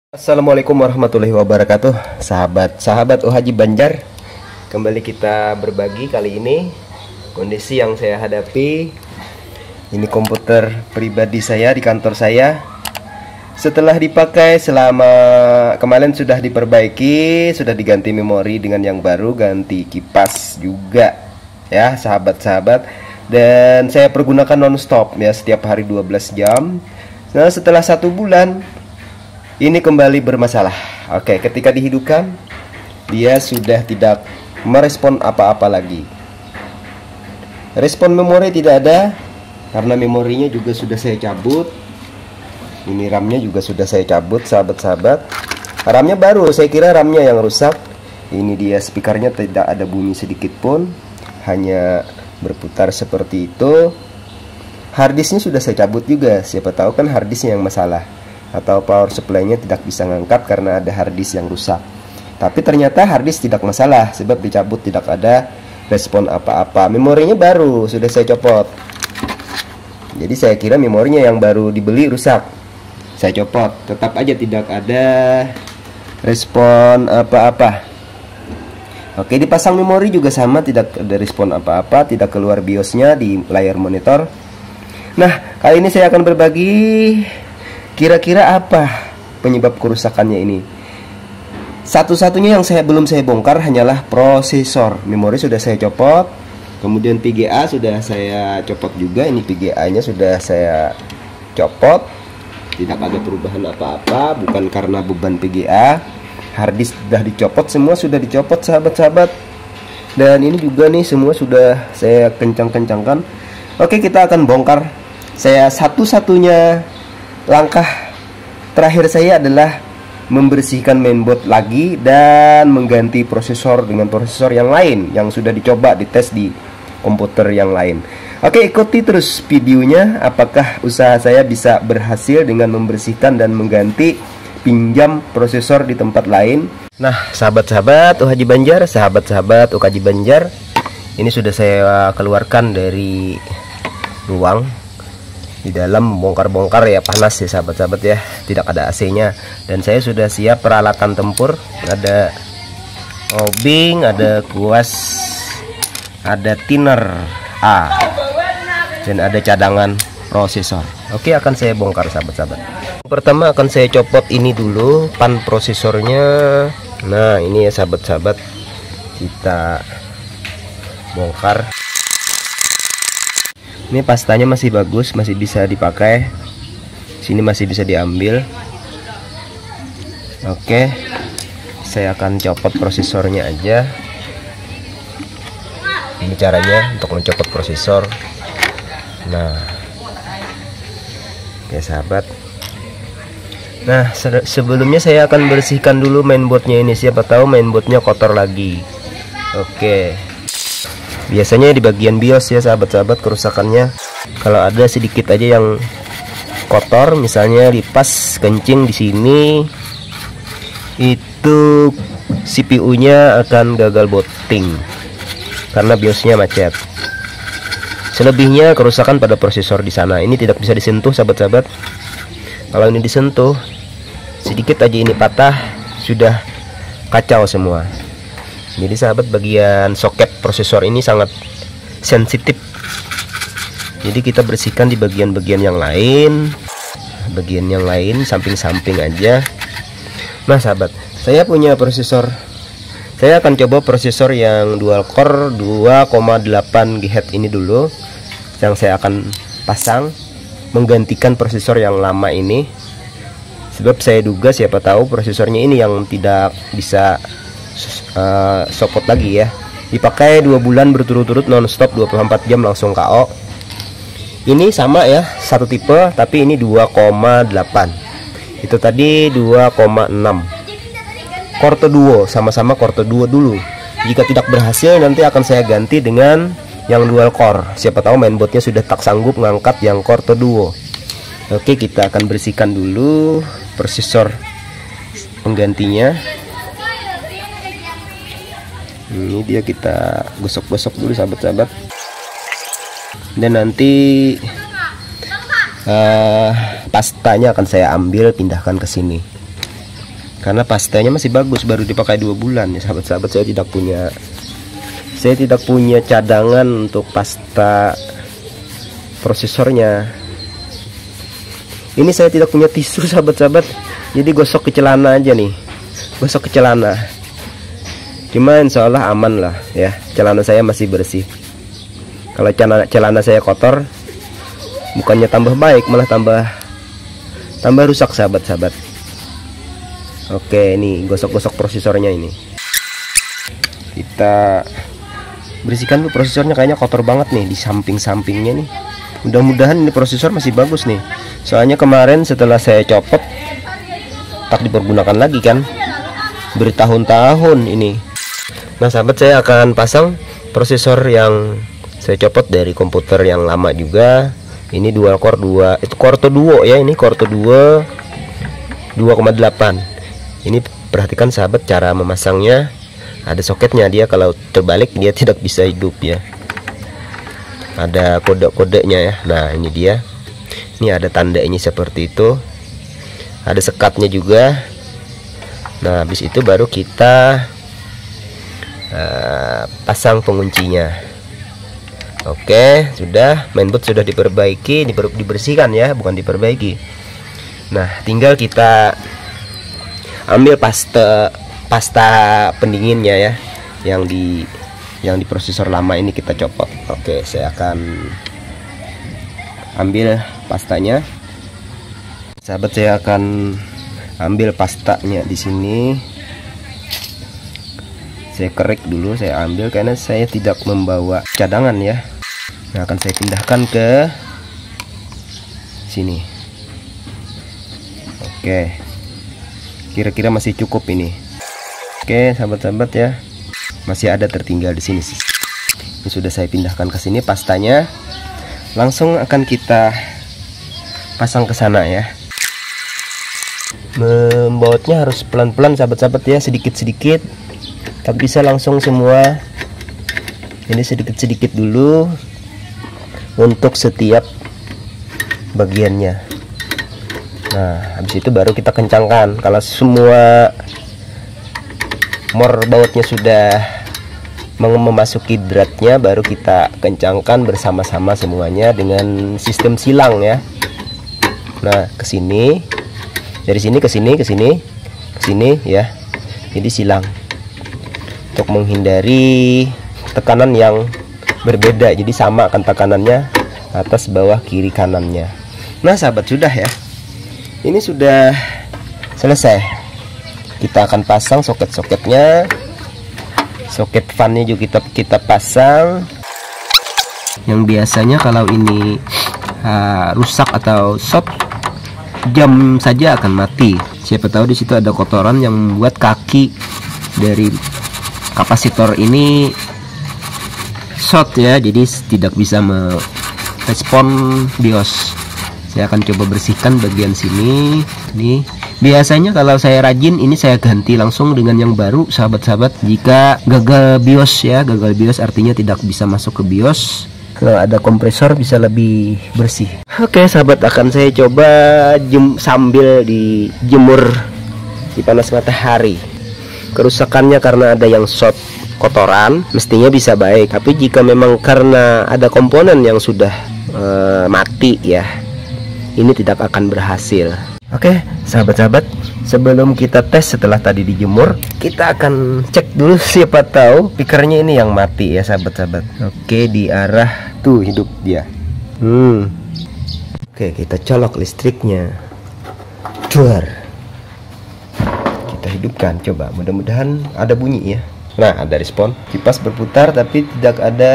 Assalamualaikum warahmatullahi wabarakatuh. Sahabat Haji Banjar, kembali kita berbagi. Kali ini kondisi yang saya hadapi, ini komputer pribadi saya di kantor saya. Setelah dipakai selama kemarin sudah diperbaiki, sudah diganti memori dengan yang baru, ganti kipas juga ya sahabat-sahabat. Dan saya pergunakan non-stop ya, setiap hari 12 jam. Nah, setelah 1 bulan ini kembali bermasalah. Oke, ketika dihidupkan dia sudah tidak merespon apa-apa lagi. Respon memori tidak ada karena memorinya juga sudah saya cabut. Ini RAM-nya juga sudah saya cabut, sahabat-sahabat. RAM-nya baru, saya kira RAM-nya yang rusak. Ini dia, speakernya tidak ada bunyi sedikit pun, hanya berputar seperti itu. Harddisknya sudah saya cabut juga, siapa tahu kan harddisknya yang masalah, atau power supply-nya tidak bisa ngangkat karena ada harddisk yang rusak. Tapi ternyata harddisk tidak masalah, sebab dicabut tidak ada respon apa-apa. Memorinya baru, sudah saya copot. Jadi saya kira memorinya yang baru dibeli rusak. Saya copot, tetap aja tidak ada respon apa-apa. Oke, dipasang memori juga sama, tidak ada respon apa-apa, tidak keluar BIOS-nya di layar monitor. Nah, kali ini saya akan berbagi kira-kira apa penyebab kerusakannya ini. Satu-satunya yang belum saya bongkar hanyalah prosesor. Memori sudah saya copot, kemudian PGA sudah saya copot juga. Ini PGA-nya sudah saya copot, tidak ada perubahan apa-apa, bukan karena beban PGA. Harddisk sudah dicopot, semua sudah dicopot sahabat-sahabat. Dan ini juga nih semua sudah saya kencang-kencangkan. Oke, kita akan bongkar. Saya satu-satunya langkah terakhir saya adalah membersihkan mainboard lagi dan mengganti prosesor dengan prosesor yang lain yang sudah dicoba dites di komputer yang lain. Oke, ikuti terus videonya, apakah usaha saya bisa berhasil dengan membersihkan dan mengganti pinjam prosesor di tempat lain. Nah, sahabat-sahabat Haji Banjar, sahabat-sahabat Haji Banjar, ini sudah saya keluarkan dari ruang. Di dalam bongkar-bongkar ya, panas ya sahabat-sahabat ya, tidak ada AC-nya. Dan saya sudah siap peralatan tempur, ada obeng, ada kuas, ada thinner A, dan ada cadangan prosesor. Oke, akan saya bongkar sahabat-sahabat. Pertama akan saya copot ini dulu, pan prosesornya. Nah, ini ya sahabat-sahabat, kita bongkar. Ini pastanya masih bagus, masih bisa dipakai. Sini masih bisa diambil. Oke, saya akan copot prosesornya aja. Ini caranya untuk mencopot prosesor. Nah, oke sahabat. Nah, sebelumnya saya akan bersihkan dulu mainboardnya ini. Siapa tahu mainboardnya kotor lagi. Oke, biasanya di bagian BIOS ya sahabat-sahabat kerusakannya. Kalau ada sedikit aja yang kotor, misalnya di pas kencing di sini, itu CPU-nya akan gagal booting karena BIOS-nya macet. Selebihnya kerusakan pada prosesor di sana. Ini tidak bisa disentuh sahabat-sahabat. Kalau ini disentuh, sedikit aja ini patah, sudah kacau semua. Jadi sahabat, bagian soket prosesor ini sangat sensitif. Jadi kita bersihkan di bagian-bagian yang lain, samping-samping aja. Nah sahabat, saya punya prosesor. Saya akan coba prosesor yang dual core 2,8 GHz ini dulu, yang saya akan pasang menggantikan prosesor yang lama ini. Sebab saya duga siapa tahu prosesornya ini yang tidak bisa support lagi ya. Dipakai 2 bulan berturut-turut non-stop 24 jam langsung KO. Ini sama ya, satu tipe, tapi ini 2,8. Itu tadi 2,6. Core Duo, sama-sama Core Duo dulu. Jika tidak berhasil, nanti akan saya ganti dengan yang dual core. Siapa tahu mainboardnya sudah tak sanggup ngangkat yang Core Duo. Oke, kita akan bersihkan dulu prosesor penggantinya. Ini dia, kita gosok-gosok dulu sahabat-sahabat. Dan nanti pastanya akan saya ambil, pindahkan ke sini. karena pastanya masih bagus, baru dipakai 2 bulan ya sahabat-sahabat. Saya tidak punya cadangan untuk pasta prosesornya. Ini saya tidak punya tisu sahabat-sahabat, jadi gosok ke celana aja nih, gosok ke celana. Cuma insya Allah aman lah ya, celana saya masih bersih. Kalau celana saya kotor, bukannya tambah baik, malah tambah rusak sahabat-sahabat. Oke, ini gosok-gosok prosesornya ini. Kita bersihkan dulu prosesornya, kayaknya kotor banget nih di samping-sampingnya nih. Mudah-mudahan ini prosesor masih bagus nih. Soalnya kemarin setelah saya copot tak dipergunakan lagi kan, bertahun-tahun ini. Nah sahabat, saya akan pasang prosesor yang saya copot dari komputer yang lama juga. Ini dual core 2, itu Core Duo ya, ini Core Duo 2,8. Ini perhatikan sahabat cara memasangnya. Ada soketnya, dia kalau terbalik dia tidak bisa hidup ya. Ada kode-kodenya ya. Nah ini dia, ini ada tanda ini seperti itu, ada sekatnya juga. Nah habis itu baru kita pasang penguncinya. Oke, sudah, mainboard sudah diperbaiki, dibersihkan ya, bukan diperbaiki. Nah tinggal kita ambil pasta pendinginnya ya, yang di prosesor lama ini kita copot. Oke, saya akan ambil pastanya. Sahabat, saya akan ambil pastanya di sini. Saya kerik dulu, saya ambil karena saya tidak membawa cadangan ya. Nah, akan saya pindahkan ke sini. Oke. Kira-kira masih cukup ini. Oke, sahabat-sahabat ya. Masih ada tertinggal di sini sih. Ini sudah saya pindahkan ke sini pastanya. Langsung akan kita pasang ke sana ya. Membautnya harus pelan-pelan sahabat-sahabat ya, sedikit-sedikit. Tak bisa langsung semua. Ini sedikit-sedikit dulu untuk setiap bagiannya. Nah, habis itu baru kita kencangkan. Kalau semua bautnya sudah memasuki dratnya, baru kita kencangkan bersama-sama semuanya dengan sistem silang ya. Nah ke sini, dari sini ke sini, ke sini, ke sini ya. Jadi silang untuk menghindari tekanan yang berbeda. Jadi sama kan tekanannya, atas, bawah, kiri, kanannya. Nah sahabat, sudah ya, ini sudah selesai. Kita akan pasang soket-soketnya. Soket fannya juga kita pasang. Yang biasanya kalau ini rusak atau short, jam saja akan mati. Siapa tahu di situ ada kotoran yang membuat kaki dari kapasitor ini short ya, jadi tidak bisa merespon BIOS. Saya akan coba bersihkan bagian sini. Nih, biasanya kalau saya rajin ini saya ganti langsung dengan yang baru sahabat-sahabat. Jika gagal BIOS ya, gagal BIOS artinya tidak bisa masuk ke BIOS. Kalau ada kompresor bisa lebih bersih. Oke sahabat, akan saya coba sambil dijemur di panas matahari. Kerusakannya karena ada yang short kotoran, mestinya bisa baik. Tapi jika memang karena ada komponen yang sudah mati ya, ini tidak akan berhasil. Oke sahabat-sahabat, sebelum kita tes setelah tadi dijemur, kita akan cek dulu, siapa tahu speakernya ini yang mati ya sahabat-sahabat. Oke, di arah tuh hidup dia. Oke, kita colok listriknya. Duar. Kita hidupkan, coba, mudah-mudahan ada bunyi ya. Nah, ada respon. Kipas berputar tapi tidak ada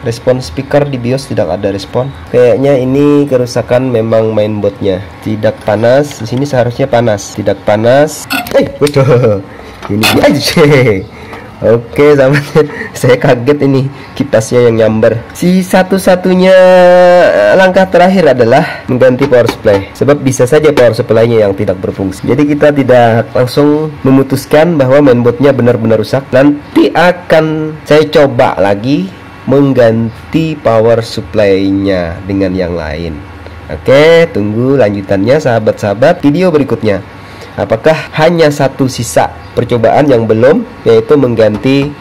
respon. Speaker di BIOS tidak ada respon. Kayaknya ini kerusakan memang mainboardnya. Tidak panas. Di sini seharusnya panas. Tidak panas. Betul. Ini aja. Oke, sama saya kaget ini kipasnya yang nyamber. Si satu-satunya langkah terakhir adalah mengganti power supply. Sebab bisa saja power supply-nya yang tidak berfungsi. Jadi kita tidak langsung memutuskan bahwa mainboardnya benar-benar rusak. Nanti akan saya coba lagi mengganti power supply-nya dengan yang lain. Oke, tunggu lanjutannya sahabat-sahabat video berikutnya. Apakah hanya satu sisa percobaan yang belum, yaitu mengganti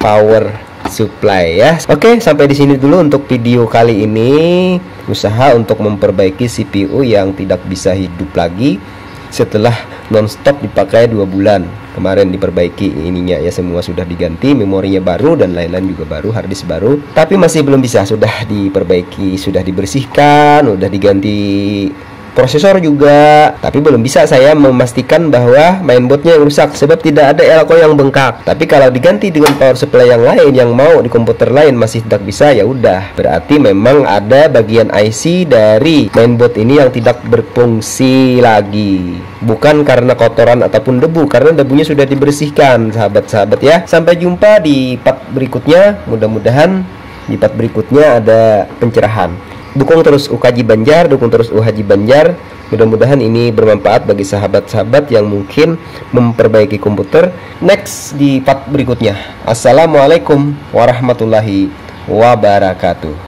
power supply ya. Oke, sampai di sini dulu untuk video kali ini. Usaha untuk memperbaiki CPU yang tidak bisa hidup lagi setelah nonstop dipakai 2 bulan. Kemarin diperbaiki ininya ya, semua sudah diganti, memorinya baru dan lain-lain juga baru, harddisk baru. Tapi masih belum bisa, sudah diperbaiki, sudah dibersihkan, sudah diganti prosesor juga, tapi belum bisa saya memastikan bahwa mainboardnya yang rusak sebab tidak ada elko yang bengkak. Tapi kalau diganti dengan power supply yang lain yang mau di komputer lain masih tidak bisa, ya udah berarti memang ada bagian IC dari mainboard ini yang tidak berfungsi lagi, bukan karena kotoran ataupun debu, karena debunya sudah dibersihkan sahabat-sahabat ya. Sampai jumpa di part berikutnya, mudah-mudahan di part berikutnya ada pencerahan. Dukung terus UKJ Banjar, dukung terus UHJ Banjar. Mudah-mudahan ini bermanfaat bagi sahabat-sahabat yang mungkin memperbaiki komputer. Next di part berikutnya. Assalamualaikum warahmatullahi wabarakatuh.